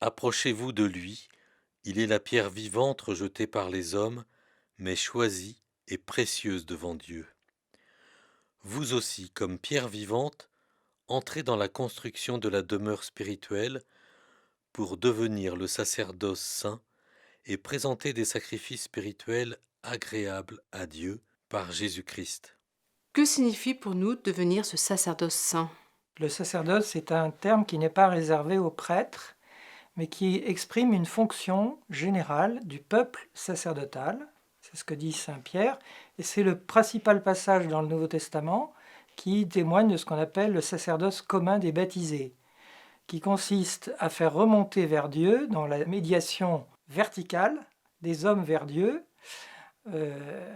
Approchez-vous de lui, il est la pierre vivante rejetée par les hommes, mais choisie et précieuse devant Dieu. Vous aussi, comme pierre vivante, entrez dans la construction de la demeure spirituelle pour devenir le sacerdoce saint et présenter des sacrifices spirituels agréables à Dieu par Jésus-Christ. Que signifie pour nous devenir ce sacerdoce saint? Le sacerdoce est un terme qui n'est pas réservé aux prêtres, mais qui exprime une fonction générale du peuple sacerdotal. C'est ce que dit saint Pierre, et c'est le principal passage dans le Nouveau Testament qui témoigne de ce qu'on appelle le sacerdoce commun des baptisés, qui consiste à faire remonter vers Dieu, dans la médiation verticale des hommes vers Dieu, euh,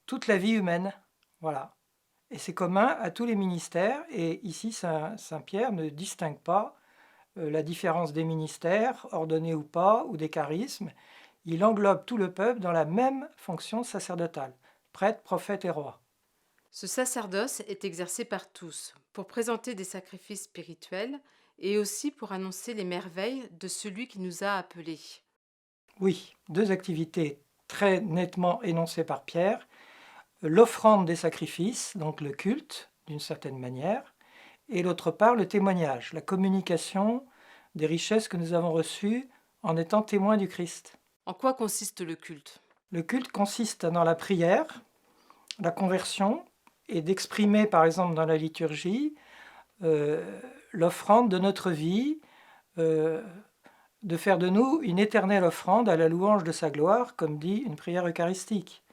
toute la vie humaine. Voilà. Et c'est commun à tous les ministères, et ici saint Pierre ne distingue pas la différence des ministères, ordonnés ou pas, ou des charismes. Il englobe tout le peuple dans la même fonction sacerdotale, prêtre, prophète et roi. Ce sacerdoce est exercé par tous pour présenter des sacrifices spirituels et aussi pour annoncer les merveilles de celui qui nous a appelés. Oui, deux activités très nettement énoncées par Pierre. L'offrande des sacrifices, donc le culte, d'une certaine manière, et l'autre part, le témoignage, la communication des richesses que nous avons reçues en étant témoins du Christ. En quoi consiste le culte? Le culte consiste dans la prière, la conversion, et d'exprimer, par exemple, dans la liturgie, l'offrande de notre vie, de faire de nous une éternelle offrande à la louange de sa gloire, comme dit une prière eucharistique.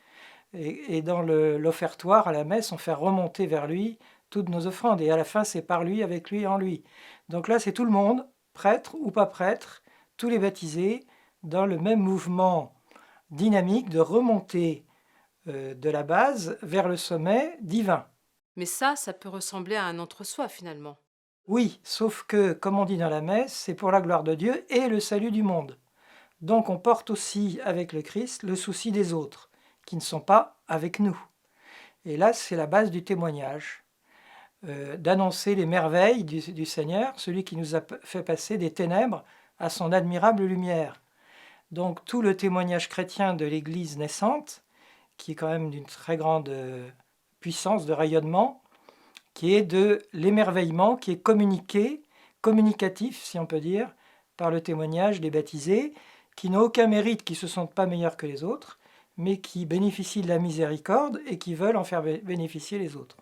Et dans l'offertoire, à la messe, on fait remonter vers lui toutes nos offrandes. Et à la fin, c'est par lui, avec lui, en lui. Donc là, c'est tout le monde, prêtre ou pas prêtre, tous les baptisés, dans le même mouvement dynamique de remonter de la base vers le sommet divin. Mais ça peut ressembler à un entre-soi finalement. Oui, sauf que, comme on dit dans la messe, c'est pour la gloire de Dieu et le salut du monde. Donc on porte aussi avec le Christ le souci des autres, qui ne sont pas avec nous. Et là, c'est la base du témoignage, d'annoncer les merveilles du Seigneur, celui qui nous a fait passer des ténèbres à son admirable lumière. Donc tout le témoignage chrétien de l'Église naissante, qui est quand même d'une très grande puissance de rayonnement, qui est de l'émerveillement, qui est communiqué, communicatif si on peut dire, par le témoignage des baptisés, qui n'ont aucun mérite, qui ne se sentent pas meilleurs que les autres, mais qui bénéficient de la miséricorde et qui veulent en faire bénéficier les autres.